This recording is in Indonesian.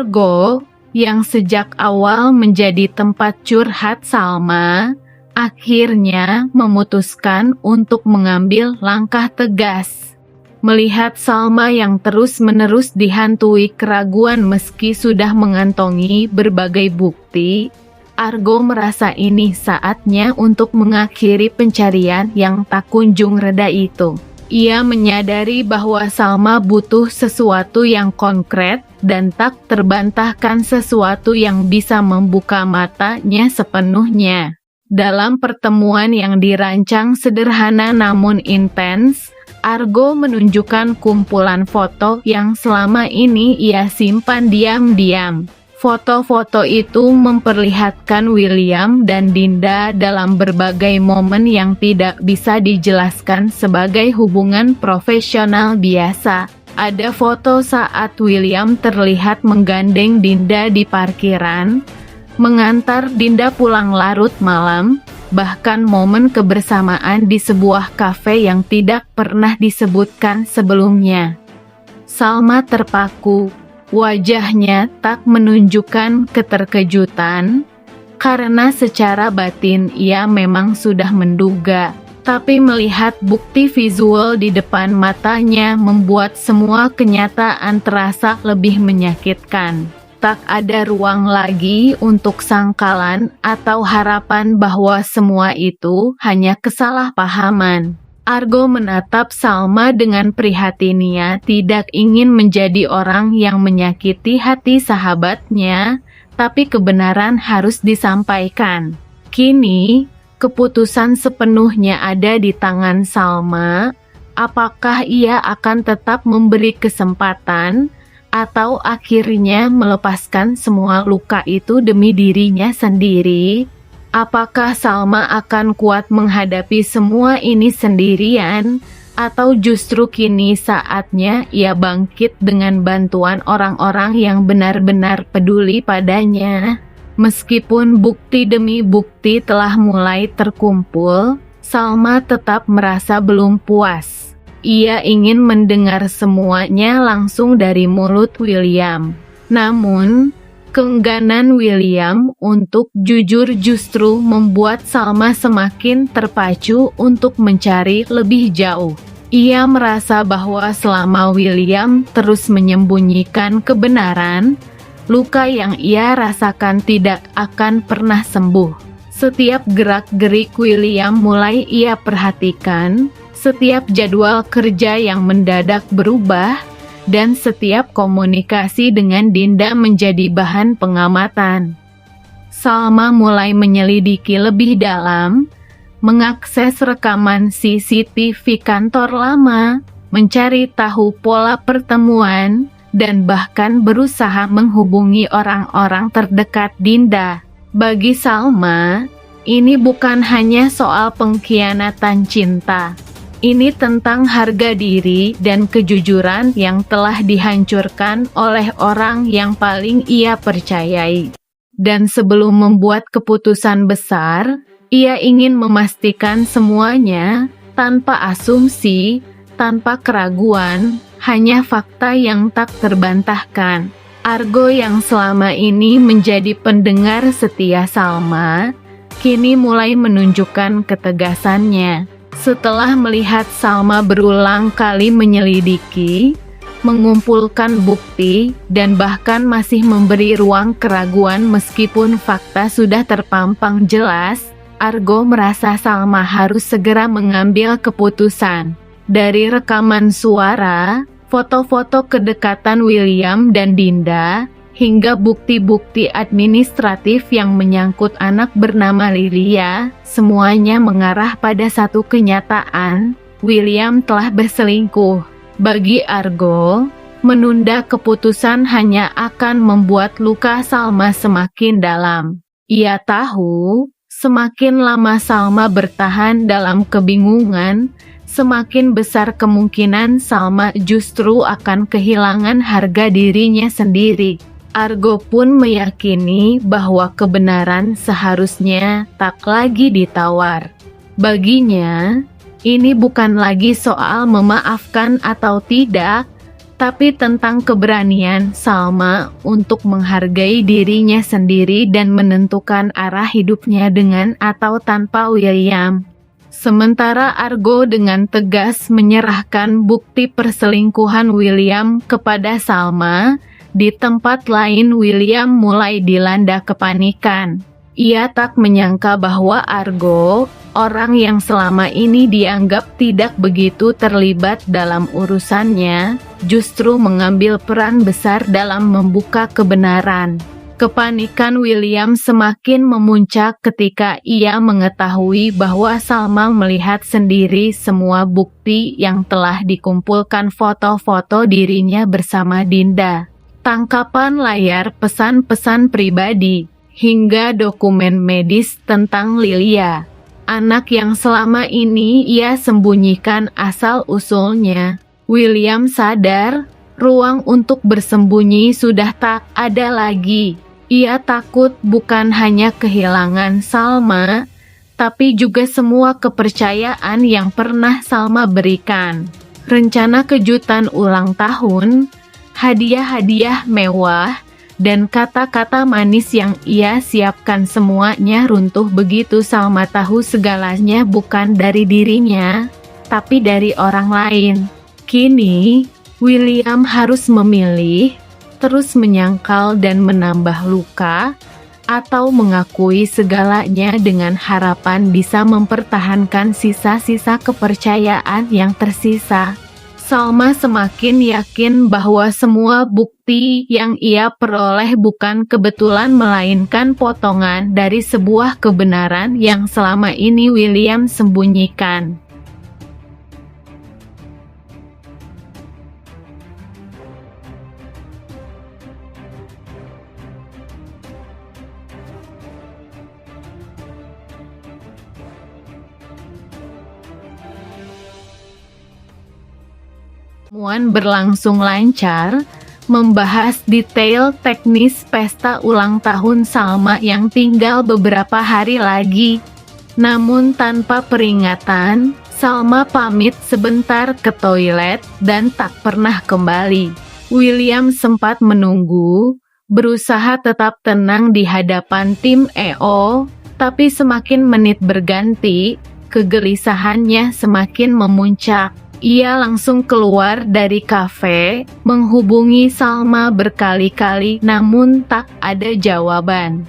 Argo, yang sejak awal menjadi tempat curhat Salma, akhirnya memutuskan untuk mengambil langkah tegas. Melihat Salma yang terus-menerus dihantui keraguan meski sudah mengantongi berbagai bukti, Argo merasa ini saatnya untuk mengakhiri pencarian yang tak kunjung reda itu. Ia menyadari bahwa Salma butuh sesuatu yang konkret dan tak terbantahkan, sesuatu yang bisa membuka matanya sepenuhnya. Dalam pertemuan yang dirancang sederhana namun intens, Argo menunjukkan kumpulan foto yang selama ini ia simpan diam-diam. Foto-foto itu memperlihatkan William dan Dinda dalam berbagai momen yang tidak bisa dijelaskan sebagai hubungan profesional biasa. Ada foto saat William terlihat menggandeng Dinda di parkiran, mengantar Dinda pulang larut malam, bahkan momen kebersamaan di sebuah kafe yang tidak pernah disebutkan sebelumnya. Salma terpaku. Wajahnya tak menunjukkan keterkejutan, karena secara batin ia memang sudah menduga. Tapi melihat bukti visual di depan matanya membuat semua kenyataan terasa lebih menyakitkan. Tak ada ruang lagi untuk sangkalan atau harapan bahwa semua itu hanya kesalahpahaman. Argo menatap Salma dengan prihatinnya, tidak ingin menjadi orang yang menyakiti hati sahabatnya, tapi kebenaran harus disampaikan. Kini, keputusan sepenuhnya ada di tangan Salma. Apakah ia akan tetap memberi kesempatan, atau akhirnya melepaskan semua luka itu demi dirinya sendiri? Apakah Salma akan kuat menghadapi semua ini sendirian, atau justru kini saatnya ia bangkit dengan bantuan orang-orang yang benar-benar peduli padanya? Meskipun bukti demi bukti telah mulai terkumpul, Salma tetap merasa belum puas. Ia ingin mendengar semuanya langsung dari mulut William. Namun, keengganan William untuk jujur justru membuat Salma semakin terpacu untuk mencari lebih jauh. Ia merasa bahwa selama William terus menyembunyikan kebenaran, luka yang ia rasakan tidak akan pernah sembuh. Setiap gerak-gerik William mulai ia perhatikan, setiap jadwal kerja yang mendadak berubah, dan setiap komunikasi dengan Dinda menjadi bahan pengamatan. Salma mulai menyelidiki lebih dalam, mengakses rekaman CCTV kantor lama, mencari tahu pola pertemuan, dan bahkan berusaha menghubungi orang-orang terdekat Dinda. Bagi Salma, ini bukan hanya soal pengkhianatan cinta. Ini tentang harga diri dan kejujuran yang telah dihancurkan oleh orang yang paling ia percayai. Dan sebelum membuat keputusan besar, ia ingin memastikan semuanya tanpa asumsi, tanpa keraguan, hanya fakta yang tak terbantahkan. Argo yang selama ini menjadi pendengar setia Salma, kini mulai menunjukkan ketegasannya. Setelah melihat Salma berulang kali menyelidiki, mengumpulkan bukti, dan bahkan masih memberi ruang keraguan meskipun fakta sudah terpampang jelas, Argo merasa Salma harus segera mengambil keputusan. Dari rekaman suara, foto-foto kedekatan William dan Dinda, hingga bukti-bukti administratif yang menyangkut anak bernama Lilia, semuanya mengarah pada satu kenyataan, William telah berselingkuh. Bagi Argo, menunda keputusan hanya akan membuat luka Salma semakin dalam. Ia tahu, semakin lama Salma bertahan dalam kebingungan, semakin besar kemungkinan Salma justru akan kehilangan harga dirinya sendiri. Argo pun meyakini bahwa kebenaran seharusnya tak lagi ditawar. Baginya, ini bukan lagi soal memaafkan atau tidak, tapi tentang keberanian Salma untuk menghargai dirinya sendiri dan menentukan arah hidupnya dengan atau tanpa William. Sementara Argo dengan tegas menyerahkan bukti perselingkuhan William kepada Salma, di tempat lain William mulai dilanda kepanikan. Ia tak menyangka bahwa Argo, orang yang selama ini dianggap tidak begitu terlibat dalam urusannya, justru mengambil peran besar dalam membuka kebenaran. Kepanikan William semakin memuncak ketika ia mengetahui bahwa Salma melihat sendiri semua bukti yang telah dikumpulkan foto-foto dirinya bersama Dinda, tangkapan layar pesan-pesan pribadi, hingga dokumen medis tentang Lilia, anak yang selama ini ia sembunyikan asal-usulnya. William sadar, ruang untuk bersembunyi sudah tak ada lagi. Ia takut bukan hanya kehilangan Salma, tapi juga semua kepercayaan yang pernah Salma berikan. Rencana kejutan ulang tahun, hadiah-hadiah mewah, dan kata-kata manis yang ia siapkan semuanya runtuh begitu Salma tahu segalanya bukan dari dirinya, tapi dari orang lain. Kini, William harus memilih, terus menyangkal dan menambah luka, atau mengakui segalanya dengan harapan bisa mempertahankan sisa-sisa kepercayaan yang tersisa. Salma semakin yakin bahwa semua bukti yang ia peroleh bukan kebetulan melainkan potongan dari sebuah kebenaran yang selama ini William sembunyikan. Pertemuan berlangsung lancar, membahas detail teknis pesta ulang tahun Salma yang tinggal beberapa hari lagi. Namun tanpa peringatan, Salma pamit sebentar ke toilet dan tak pernah kembali. William sempat menunggu, berusaha tetap tenang di hadapan tim EO, tapi semakin menit berganti, kegelisahannya semakin memuncak. Ia langsung keluar dari kafe, menghubungi Salma berkali-kali namun tak ada jawaban.